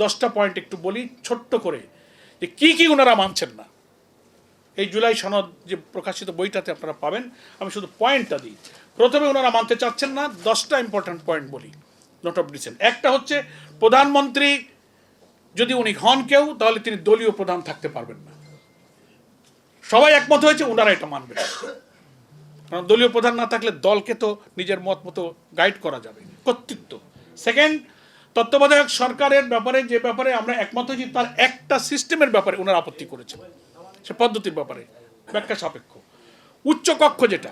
10টা পয়েন্ট একটু বলি ছোট্ট করে, যে কি ওনারা মানছেন না। এই জুলাই সনদ যে প্রকাশিত বইটাতে আপনারা পাবেন, আমি শুধু পয়েন্টটা দিই। প্রথমে ওনারা মানতে চাচ্ছেন না, 10টা ইম্পর্ট্যান্ট পয়েন্ট বলি, নোট অফ ডিসেন্ট। একটা হচ্ছে, প্রধানমন্ত্রী যদি উনি হন কেউ, তাহলে তিনি দলীয় প্রধান থাকতে পারবেন না। সবাই একমত হয়েছে, ওনারা এটা মানবেন, কারণ দলীয় প্রধান না থাকলে দলকে তো নিজের মত মতো গাইড করা যাবে, কর্তৃত্ব। সেকেন্ড, তত্ত্বাবধায়ক সরকারের ব্যাপারে যে ব্যাপারে আমরা একমত হয়েছি, তার একটা সিস্টেমের ব্যাপারে ওনারা আপত্তি করেছেন, সে পদ্ধতির ব্যাপারে ব্যাখ্যা সাপেক্ষ। উচ্চ কক্ষ যেটা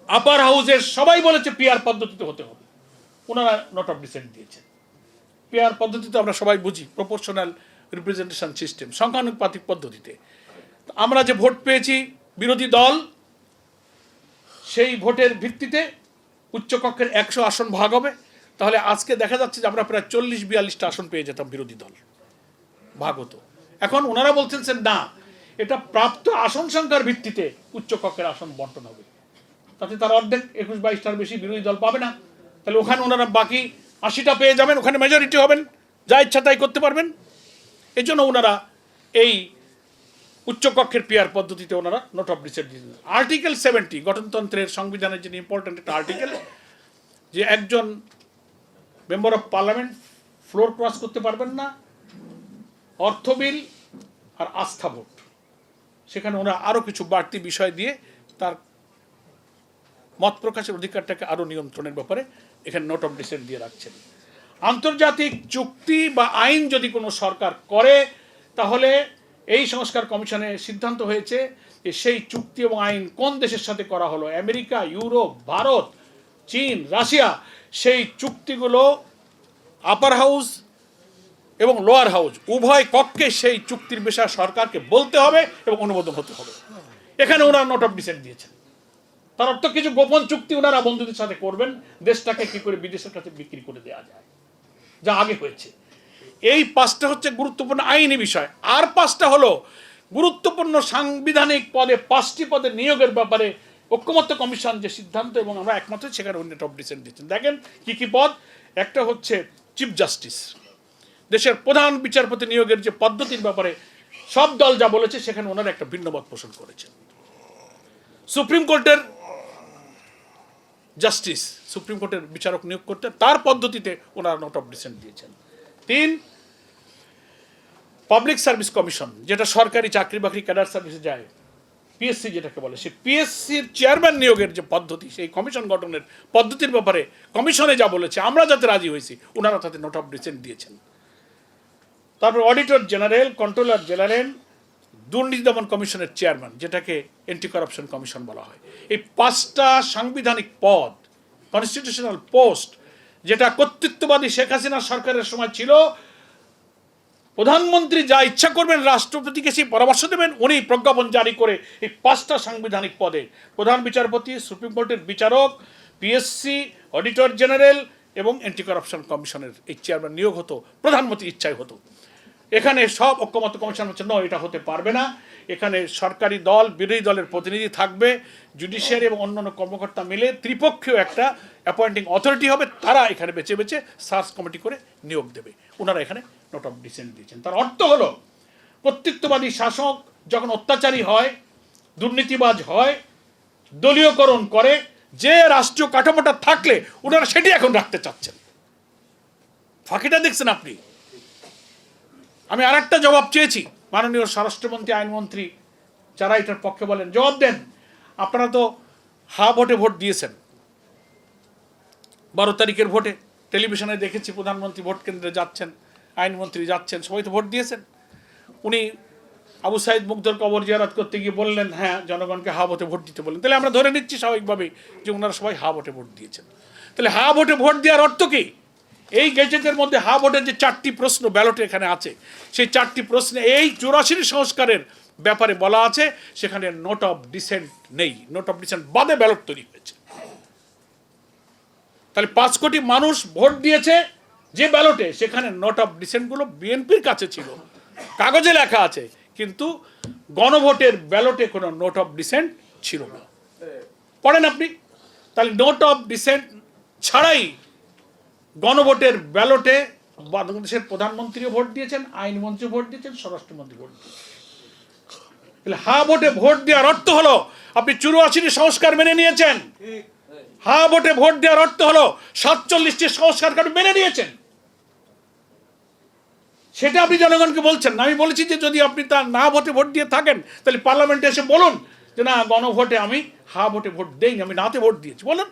আপার হাউসের সবাই বলেছে পিআর পদ্ধতিতে হতে হবে, ওনারা নোট অফ ডিসেন্ট দিয়েছেন। পিআর পদ্ধতিতে আমরা সবাই বুঝি প্রপোর্শনাল রিপ্রেজেন্টেশন সিস্টেম, সংখ্যানুপাতিক পদ্ধতিতে। আমরা যে ভোট পেয়েছি বিরোধী দল, সেই ভোটের ভিত্তিতে উচ্চকক্ষের 100 আসন ভাগ হবে। তাহলে আজকে দেখা যাচ্ছে যে আমরা প্রায় 40-42টা আসন পেয়ে যেতাম, বিরোধী দল ভাগ হতো। এখন ওনারা বলছেন যে না, এটা প্রাপ্ত আসন সংখ্যার ভিত্তিতে উচ্চকক্ষের আসন বন্টন হবে, তাতে তার অর্ধেক 21-22টার বেশি বিরোধী দল পাবে না। তাহলে ওখানে ওনারা বাকি 80টা পেয়ে যাবেন, ওখানে মেজরিটি হবেন, যা ইচ্ছা তাই করতে পারবেন। এই জন্য ওনারা এই উচ্চকক্ষের পিআর পদ্ধতিতে ওনারা নোট অফ ডিসেন্ট দিয়েছেন। আর্টিকেল 70 গঠনতন্ত্রের সংবিধানের জন্য ইম্পর্টেন্ট একটা আর্টিকেল, যে একজন member of parliament floor cross করতে পারবেন না, অর্থ বিল আর আস্থা ভোট, সেখানে ওনারা আরও কিছু বাড়তি বিষয় দিয়ে তার মত প্রকাশের অধিকারটাকে আরও নিয়ন্ত্রণের ব্যাপারে এখানে নোট অফ ডিসেন্ট দিয়ে রাখছেন। আন্তর্জাতিক চুক্তি বা আইন যদি কোনো সরকার করে, তাহলে এই সংস্কার কমিশনে সিদ্ধান্ত হয়েছে যে সেই চুক্তি এবং আইন কোন দেশের সাথে করা হলো, আমেরিকা, ইউরোপ, ভারত, চীন, রাশিয়া, সেই চুক্তিগুলো আপার হাউস এবং লোয়ার হাউস উভয় কক্ষে সেই চুক্তির বিষয়ে সরকারকে বলতে হবে এবং অনুমোদন হতে হবে। এখানে ওনারা নোট অফ ডিসেন্ট দিয়েছেন। তার অর্থ কিছু গোপন চুক্তি ওনারা বন্ধুদের সাথে করবেন, দেশটাকে কি করে বিদেশের কাছে বিক্রি করে দেওয়া যায়, যা আগে হয়েছে। এই 5টা হচ্ছে গুরুত্বপূর্ণ আইনি বিষয়। আর 5টা হলো গুরুত্বপূর্ণ সাংবিধানিক পদে, 5টি পদে নিয়োগের ব্যাপারে ঐক্যমত্য কমিশন যে সিদ্ধান্ত এবং আমরা একমত সেখানে নোট অফ ডিসেন্ট দিচ্ছেন। দেখেন কি পদ। একটা হচ্ছে চিফ জাস্টিস, দেশের প্রধান বিচারপতি নিয়োগের যে পদ্ধতির ব্যাপারে সব দল যা বলেছে, সেখানে ওনারা একটা ভিন্ন মত পোষণ করেছেন। সুপ্রিম কোর্টের জাস্টিস, সুপ্রিম কোর্টের বিচারক নিয়োগ করতে তার পদ্ধতিতে ওনারা নোট অফ ডিসেন্ট দিয়েছেন। 3, পাবলিক সার্ভিস কমিশন, যেটা সরকারি চাকরি বাকরি ক্যাডার সার্ভিসে যায়, পিএসসি যেটাকে বলে, সেই পিএসসির চেয়ারম্যান নিয়োগের যে পদ্ধতি, সেই কমিশন গঠনের পদ্ধতির ব্যাপারে কমিশনে যা বলেছে আমরা যাতে রাজি হয়েছি, ওনারা তাতে নোট অফ ডিসেন্ট দিয়েছেন। তারপর অডিটর জেনারেল, কন্ট্রোলার জেনারেল, দুর্নীতি দমন কমিশনের চেয়ারম্যান, যেটাকে অ্যান্টি কারাপশন কমিশন বলা হয়। এই 5টা সাংবিধানিক পদ, কনস্টিটিউশনাল পোস্ট, যেটা কর্তৃত্ববাদী শেখ হাসিনা সরকারের সময় ছিল, প্রধানমন্ত্রী যা ইচ্ছা করবেন, রাষ্ট্রপতিকে সেই পরামর্শ দেবেন, উনি প্রজ্ঞাপন জারি করে এই 5টা সাংবিধানিক পদে প্রধান বিচারপতি, সুপ্রিম কোর্টের বিচারক, পিএসসি, অডিটর জেনারেল এবং অ্যান্টি কারাপশন কমিশনের এই চেয়ারম্যান নিয়োগ হতো, প্রধানমন্ত্রীর ইচ্ছায় হতো। এখানে সব ঐক্যমত্য কমিশন হচ্ছে না, এটা হতে পারবে না। এখানে সরকারি দল, বিরোধী দলের প্রতিনিধি থাকবে, জুডিশিয়ারি এবং অন্যান্য কর্মকর্তা মিলে ত্রিপক্ষীয় একটা অ্যাপয়েন্টিং অথরিটি হবে, তারা এখানে বেছে বেছে সার্চ কমিটি করে নিয়োগ দেবে। ওনারা এখানে নোট অফ ডিসেন্ট দিয়েছেন। তার অর্থ হলো, কর্তৃত্ববাদী শাসক যখন অত্যাচারী হয়, দুর্নীতিবাজ হয়, দলীয়করণ করে, যে রাষ্ট্রীয় কাঠামোটা থাকলে ওনারা সেটি এখন রাখতে চাচ্ছেন। ফাঁকিটা দেখছেন আপনি। আমি আরেকটা জবাব চেয়েছি, মাননীয় স্বরাষ্ট্রমন্ত্রী, আইনমন্ত্রী যারা এটার পক্ষে বলেন, জবাব দেন। আপনারা তো হা ভোটে ভোট দিয়েছেন, 12 তারিখের ভোটে টেলিভিশনে দেখেছি প্রধানমন্ত্রী ভোট কেন্দ্রে যাচ্ছেন, আইনমন্ত্রী যাচ্ছেন, সবাই তো ভোট দিয়েছেন। উনি আবু সাইদ মুগ্ধর কবর জিয়ারত করতে গিয়ে বললেন হ্যাঁ জনগণকে হা ভোটে ভোট দিতে বলেন। তাহলে আমরা ধরে নিচ্ছি স্বাভাবিকভাবেই যে ওনারা সবাই হা ভোটে ভোট দিয়েছেন। তাহলে হা ভোটে ভোট দেওয়ার অর্থ কি? এই গেজেটের মধ্যে হা ভোটের যে 4টি প্রশ্ন ব্যালটে এখানে আছে, সেই 4টি প্রশ্নে এই 84 সংস্কারের ব্যাপারে বলা আছে, সেখানে নোট অফ ডিসেন্ট নেই। নোট অফ ডিসেন্ট বাদে ব্যালট তৈরি হয়েছে। তাহলে 5 কোটি মানুষ ভোট দিয়েছে যে ব্যালটে, সেখানে নোট অফ ডিসেন্টগুলো বিএনপির কাছে ছিল, কাগজে লেখা আছে, কিন্তু গণভোটের ব্যালটে কোনো নোট অফ ডিসেন্ট ছিল না। পড়েন আপনি। তাহলে নোট অফ ডিসেন্ট ছাড়াই গণভোটের ব্যালটে বাংলাদেশের প্রধানমন্ত্রীও ভোট দিয়েছেন, আইনমন্ত্রী ভোট দিয়েছেন, স্বরাষ্ট্রমন্ত্রী ভোট দিয়েছেন। তাহলে হা ভোটে ভোট দেওয়ার অর্থ হলো আপনি 84টি সংস্কার মেনে নিয়েছেন। হা ভোটে ভোট দেওয়ার অর্থ হলো 47টি সংস্কারকে আপনি মেনে নিয়েছেন। সেটা আপনি জনগণকে বলছেন না। আমি বলেছি যে যদি আপনি তা না ভোটে ভোট দিয়ে থাকেন তাহলে পার্লামেন্টে এসে বলুন যে না, গণভোটে আমি হা ভোটে ভোট দেইনি, আমি নাতে ভোট দিয়েছি, বলুন।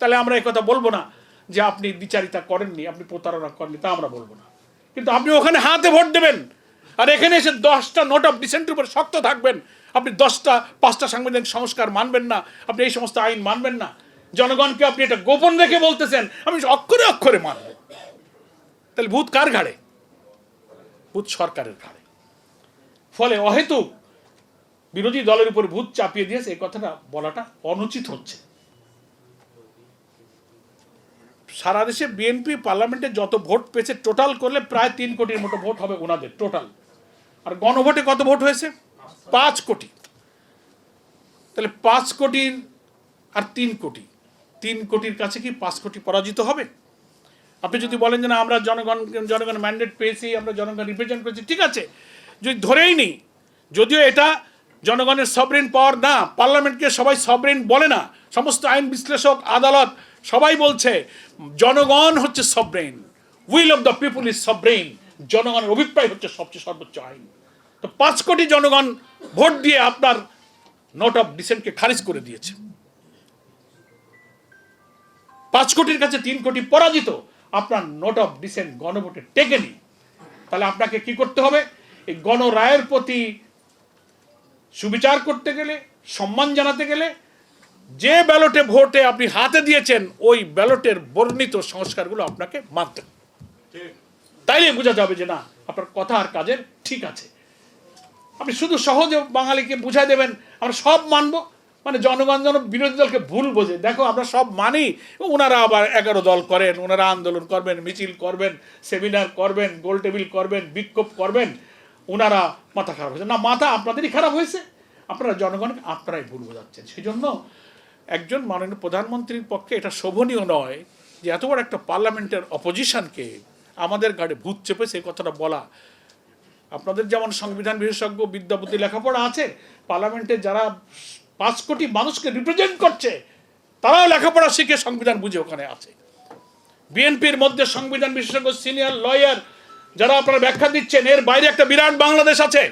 তাহলে আমরা এই কথা বলবো না যে আপনি দ্বিচারিতা করেননি, আপনি প্রতারণা করেননি, তা আমরা বলবো না। কিন্তু আপনি ওখানে হাতে ভোট দেবেন, আর এখানে এসে 10টা নোট অফ ডিসেন্টের উপর শক্ত থাকবেন। আপনি 5টা সাংবিধানিক সংস্কার মানবেন না, আপনি এই সমস্ত আইন মানবেন না। জনগণকে আপনি এটা গোপন রেখে বলতেছেন আমি অক্ষরে অক্ষরে মানব। তাহলে ভূত কার ঘাড়ে? ভূত সরকারের ঘাড়ে। ফলে অহেতুক বিরোধী দলের উপর ভূত চাপিয়ে দিয়েছে, এই কথাটা বলাটা অনুচিত হচ্ছে। সারা দেশে বিএনপি পার্লামেন্টে যত ভোট পেয়েছে টোটাল করলে প্রায় 3 কোটির মতো ভোট হবে ওনাদের টোটাল। আর গণভোটে কত ভোট হয়েছে? 5 কোটি। তাহলে 5 কোটির আর 3 কোটি, 3 কোটির কাছে কি 5 কোটি পরাজিত হবে? আপনি যদি বলেন যে না আমরা জনগণ ম্যান্ডেট পেয়েছি, আমরা জনগণ রিপ্রেজেন্ট করেছি, ঠিক আছে, যদি ধরেই নিই, যদিও এটা জনগণের সভরেন পাওয়ার না, পার্লামেন্টকে সবাই সভরেন বলে না, সমস্ত আইন বিশ্লেষক, আদালত সবাই বলছে জনগণ হচ্ছে sovereign, will of the people is sovereign, জনগণের অভিপ্রায় হচ্ছে সবচেয়ে সর্বোচ্চ আইন। তো 5 কোটি জনগণ ভোট দিয়ে আপনার নোট অফ ডিসেন্টকে খারিজ করে দিয়েছে। 5 কোটির কাছে 3 কোটি পরাজিত, আপনার নোট অফ ডিসেন্ট গণভোটে টেকেনি। তাহলে আপনাকে কি করতে হবে? এই গণরায়ের প্রতি সুবিচার করতে গেলে, সম্মান জানাতে গেলে, যে ব্যালটে ভোটে আপনি হাতে দিয়েছেন ওই ব্যালটের বর্ণিত সংস্কারগুলো আপনাকে মানতে হবে। তাইলে বোঝা যাবে যে না, আপনার কথা আর কাজের ঠিক আছে। আপনি শুধু সহজে বাঙালিকে বুঝাই দেবেন আমরা সব মানবো, মানে জনগণ যেন বিরোধী দলকে ভুল বোঝে, দেখো আমরা সব মানি, ওনারা আবার 11 দল করেন, ওনারা আন্দোলন করবেন, মিছিল করবেন, সেমিনার করবেন, গোল টেবিল করবেন, বিক্ষোভ করবেন, ওনারা মাথা খারাপ হয়েছে। না, মাথা আপনাদেরই খারাপ হয়েছে, আপনারা জনগণকে আপনারাই ভুল বোঝাচ্ছেন। সেই জন্য একজন মাননীয় প্রধানমন্ত্রীর পক্ষে এটা শোভনীয় নয় যে এত বড় একটা পার্লামেন্টের অপোজিশনকে আমাদের গাড়ি ভূত চেপে সেই কথাটা বলা। আপনাদের যেমন সংবিধান বিশেষজ্ঞ, বিদ্যাবুদ্ধি, লেখাপড়া আছে, পার্লামেন্টে যারা 5 কোটি মানুষকে রিপ্রেজেন্ট করছে তারাও লেখাপড়া শিখে সংবিধান বুঝে ওখানে আছে। বিএনপির মধ্যে সংবিধান বিশেষজ্ঞ, সিনিয়র লয়ার যারা আপনারা ব্যাখ্যা দিচ্ছেন, এর বাইরে একটা বিরাট বাংলাদেশ আছে।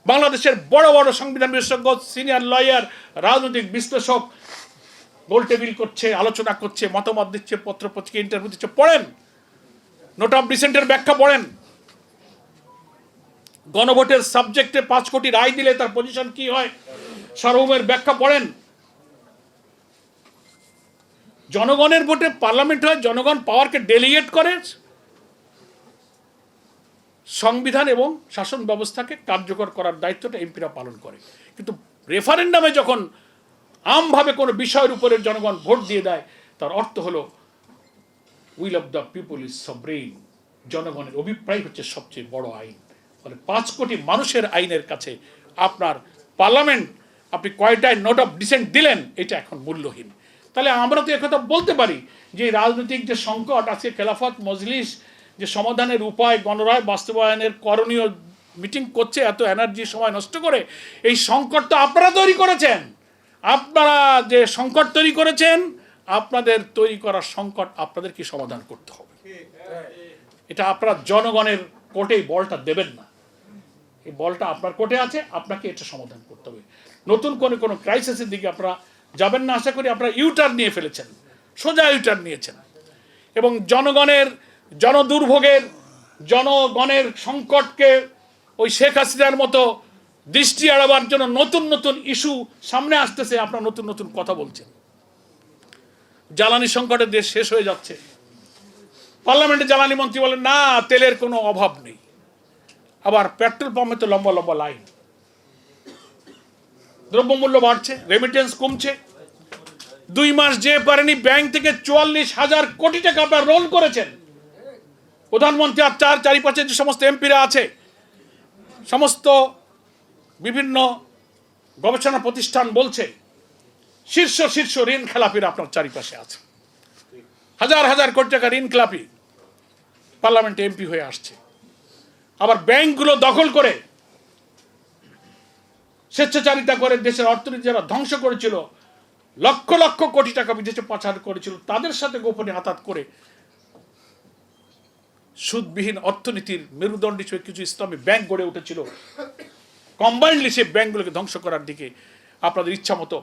বাংলাদেশের বড় বড় সংবিধান বিশেষজ্ঞ, সিনিয়র লয়ার, রাজনৈতিক বিশ্লেষক গোল টেবিল করছে, আলোচনা করছে, মতামত দিচ্ছে, পত্র পত্রিকা ইন্টারভিউ দিচ্ছে, পড়েন, নোট অফ ডিসেন্টের ব্যাখ্যা পড়েন, গণভোটের সাবজেক্টে 5 কোটি রায় দিলে তার পজিশন কি হয় সার্বভৌমের ব্যাখ্যা পড়েন। জনগণের ভোটে পার্লামেন্ট হয়, জনগণ পাওয়ারকে ডেলিগেট করে, সংবিধান এবং শাসন ব্যবস্থাকে কার্যকর করার দায়িত্বটা এমপিরা পালন করে। কিন্তু রেফারেন্ডামে যখন আমভাবে কোনো বিষয়ের উপরে জনগণ ভোট দিয়ে দেয়, তার অর্থ হলো will of the people is sovereign, জনগণের অভিপ্রায় হচ্ছে সবচেয়ে বড় আইন। ফলে 5 কোটি মানুষের আইনের কাছে আপনার পার্লামেন্ট, আপনি কয়টায় নোট অফ ডিসেন্ট দিলেন, এটা এখন মূল্যহীন। তাহলে আমরা তো একথা বলতে পারি যে রাজনৈতিক যে সংকট আজকে খেলাফত মজলিস যে সমাধানের উপায়, গণরায় বাস্তবায়নের করণীয় মিটিং করছে এত এনার্জি সময় নষ্ট করে, এই সংকট তো আপনারা তৈরি করেছেন। আপনারা যে সংকট তৈরি করেছেন, আপনাদের তৈরি করার সংকট আপনাদেরকে সমাধান করতে হবে। এটা আপনারা জনগণের কোর্টেই বলটা দেবেন না, এই বলটা আপনার কোর্টে আছে, আপনাকে এটা সমাধান করতে হবে। নতুন কোনো ক্রাইসিসের দিকে আপনারা যাবেন না। আশা করি আপনারা ইউটার্ন নিয়ে ফেলেছেন, সোজা ইউটার্ন নিয়েছেন, এবং জনগণের জনদুর্ভোগের, জনগণের সংকটকে ওই শেখ হাসিনার মতো দৃষ্টি এড়াবার জন্য নতুন নতুন ইস্যু সামনে আসতেছে, আপনারা নতুন নতুন কথা বলছেন। জ্বালানি সংকটের দেশ শেষ হয়ে যাচ্ছে, পার্লামেন্টে জ্বালানি মন্ত্রী বলেন না তেলের কোনো অভাব নেই, আবার পেট্রোল পাম্পে তো লম্বা লম্বা লাইন। দ্রব্যমূল্য বাড়ছে, রেমিটেন্স কমছে, 2 মাস যে পারেনি ব্যাংক থেকে 44,000 কোটি টাকা আপনারা রোল করেছেন। প্রধানমন্ত্রী আর চারিপাশে যে সমস্ত এমপিরা আছে, সমস্ত বিভিন্ন গবেষণা প্রতিষ্ঠান বলছে শীর্ষ ঋণ খেলাপিরা আপনার চারিপাশে আছে, হাজার হাজার কোটি টাকা ঋণ খেলাপি। পার্লামেন্টে এমপি হয়ে আসছে, আবার ব্যাংকগুলো দখল করে স্বেচ্ছাচারিতা করে দেশের অর্থনীতি যারা ধ্বংস করেছিল, লক্ষ লক্ষ কোটি টাকা বিদেশে পাচার করেছিল, তাদের সাথে গোপনে আতাত করে সুদবিহীন অর্থনীতির মেরুদণ্ড হিসেবে কিছু ইসলামী ব্যাংক গড়ে উঠেছিল। কম্বাইন্ডলি সেই ব্যাংকগুলোকে ধ্বংস করার দিকে আপনাদের ইচ্ছা মতো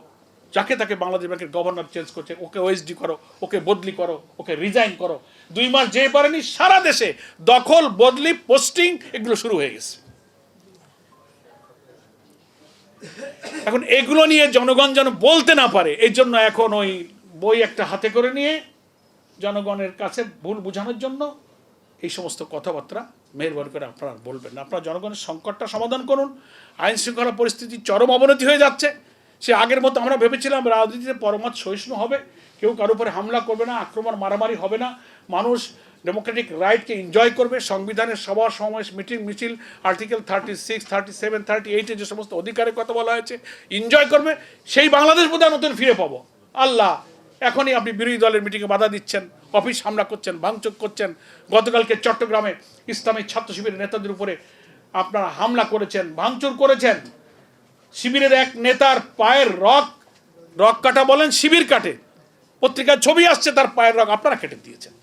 যাকে তাকে বাংলাদেশ ব্যাংকের গভর্নর চেঞ্জ করছে, ওকে ওএসডি করো, ওকে বদলি করো, ওকে রিজাইন করো। 2 মাস যে পারেনি সারা দেশে দখল, বদলি, পোস্টিং এগুলো শুরু হয়ে গেছে। এখন এগুলো নিয়ে জনগণ যেন বলতে না পারে, এই জন্য এখন ওই বই একটা হাতে করে নিয়ে জনগণের কাছে ভুল বোঝানোর জন্য এই সমস্ত কথাবার্তা মেহরবানি করে আপনারা বলবেন না। আপনারা জনগণের সংকটটা সমাধান করুন। আইন শৃঙ্খলা পরিস্থিতি চরম অবনতি হয়ে যাচ্ছে। সে আগের মতো আমরা ভেবেছিলাম রাজনীতিতে পরমাৎ সহিষ্ণু হবে, কেউ কারো উপরে হামলা করবে না, আক্রমণ মারামারি হবে না, মানুষ ডেমোক্রেটিক রাইটকে এনজয় করবে, সংবিধানের সভা সমাবেশ মিটিং মিছিল আর্টিকেল 36, 37, 38 যে সমস্ত অধিকারের কথা বলা হয়েছে এনজয় করবে। সেই বাংলাদেশ বোধহয় নতুন ফিরে পাবো। আল্লাহ, এখনই আপনি বিরোধী দলের মিটিংয়ে বাধা দিচ্ছেন, অফিস হামলা করছেন, ভাঙচুর করছেন। গতকালকে চট্টগ্রামে ইসলামী ছাত্র শিবিরের নেতাদের উপরে আপনারা হামলা করেছেন, ভাঙচুর করেছেন। শিবিরের এক নেতার পায়ের রক কাটা বলেন, শিবির কাটে, পত্রিকার ছবি আসছে, তার পায়ের রক আপনারা কেটে দিয়েছেন।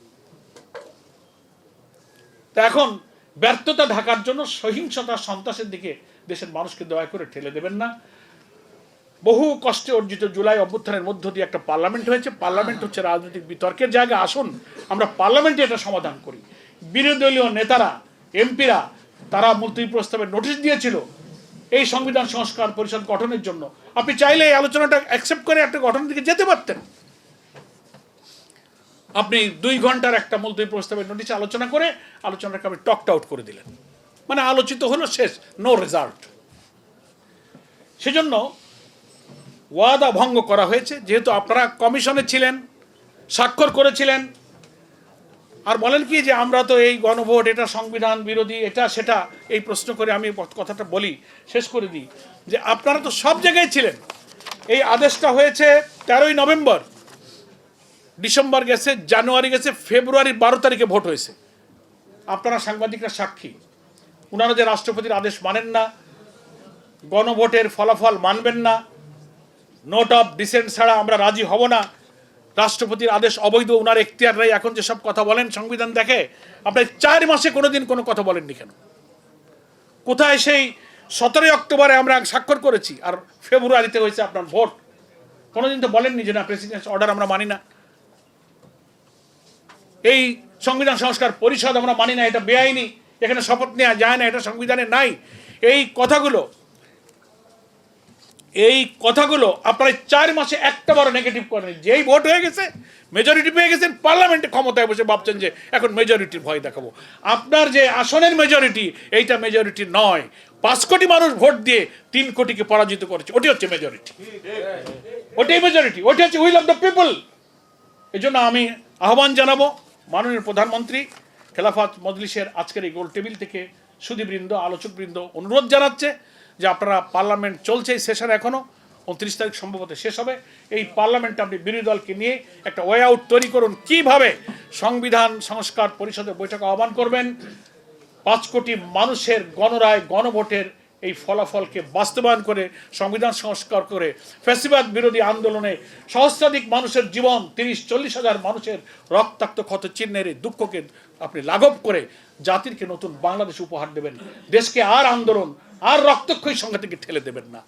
তা এখন ব্যর্থতা ঢাকার জন্য সহিংসতা, সন্ত্রাসের দিকে দেশের মানুষকে দয়া করে ঠেলে দেবেন না। বহু কষ্টে অর্জিত জুলাই অভ্যুত্থানের মধ্য দিয়ে একটা পার্লামেন্ট হয়েছে। পার্লামেন্ট হচ্ছে রাজনৈতিক বিতর্কের জায়গা। আসুন আমরা পার্লামেন্টে এটা সমাধান করি। বিরোধী দলীয় নেতারা, এমপিরা, তারা মুলতবি প্রস্তাবের নোটিশ দিয়েছিল এই সংবিধান সংস্কার পরিষদ গঠনের জন্য। আপনি চাইলে এই আলোচনাটা অ্যাকসেপ্ট করে একটা গঠনের দিকে যেতে পারতেন। আপনি 2 ঘন্টার একটা মুলতবি প্রস্তাবের নোটিশে আলোচনা করে আলোচনাটাকে আপনি টকড আউট করে দিলেন, মানে আলোচিত হলো, শেষ, নো রেজাল্ট। সেজন্য ওয়াদা ভঙ্গ করা হয়েছে। যেহেতু আপনারা কমিশনে ছিলেন, স্বাক্ষর করেছিলেন, আর বলেন কি যে আমরা তো এই গণভোট, এটা সংবিধান বিরোধী, এটা সেটা, এই প্রশ্ন করে আমি কথাটা বলি, শেষ করে দিই যে আপনারা তো সব জায়গায় ছিলেন। এই আদেশটা হয়েছে 13ই নভেম্বর, ডিসেম্বর গেছে, জানুয়ারি গেছে, ফেব্রুয়ারির 12 তারিখে ভোট হয়েছে। আপনারা সাংবাদিকরা সাক্ষী। ওনারা যে রাষ্ট্রপতির আদেশ মানেন না, গণভোটের ফলাফল মানবেন না, নোট অফ ডিসেন্ট ছাড়া আমরা রাজি হব না, রাষ্ট্রপতির আদেশ অবৈধ, ওনার এখতিয়ার নেই, এখন যেসব কথা বলেন সংবিধান দেখে, আপনি 4 মাসে কোনোদিন কোনো কথা বলেননি কেন? কোথায় সেই 17 অক্টোবরে আমরা স্বাক্ষর করেছি আর ফেব্রুয়ারিতে হয়েছে আপনার ভোট? কোনোদিন তো বলেননি যে না, প্রেসিডেন্ট অর্ডার আমরা মানি না, এই সংবিধান সংস্কার পরিষদ আমরা মানি না, এটা বেআইনি, এখানে শপথ নেওয়া যায় না, এটা সংবিধানে নাই। এই কথাগুলো আপনারা 4 মাসে একটা বড় নেগেটিভ করেন। যেই ভোট হয়ে গেছে, মেজরিটি পেয়ে গেছেন, পার্লামেন্টে ক্ষমতায় বসে ভাবছেন যে এখন মেজরিটির ভয় দেখাবো। আপনার যে আসনের মেজরিটি, এইটা মেজরিটি নয়। 5 কোটি মানুষ ভোট দিয়ে 3 কোটিকে পরাজিত করেছে, ওটি হচ্ছে মেজরিটি, ওটাই মেজরিটি, ওটি হচ্ছে উইল অফ দ্য পিপল। এই জন্য আমি আহ্বান জানাবো মাননীয় প্রধানমন্ত্রী, খেলাফত মজলিসের আজকের এই গোল টেবিল থেকে সুধীবৃন্দ, আলোচকবৃন্দ অনুরোধ জানাচ্ছে যে আপনারা, পার্লামেন্ট চলছে, এই সেশন এখনও 29 তারিখ সম্ভবত শেষ হবে। এই পার্লামেন্টে আপনি বিরোধী দলকে নিয়ে একটা ওয়ে আউট তৈরি করুন, কিভাবে সংবিধান সংস্কার পরিষদের বৈঠক আহ্বান করবেন, 5 কোটি মানুষের গণরায়, গণভোটের এই ফলাফলকে বাস্তবায়ন করে সংবিধান সংস্কার করে ফ্যাসিবাদ বিরোধী আন্দোলনে সহস্রাধিক মানুষের জীবন, 30-40 হাজার মানুষের রক্তাক্ত ক্ষত চিহ্নের এই দুঃখকে আপনি লাঘব করে জাতিকে নতুন বাংলাদেশ উপহার দেবেন। দেশকে আর আন্দোলন আর রক্তক্ষয়ী সংঘাত থেকে ঠেলে দেবেন না।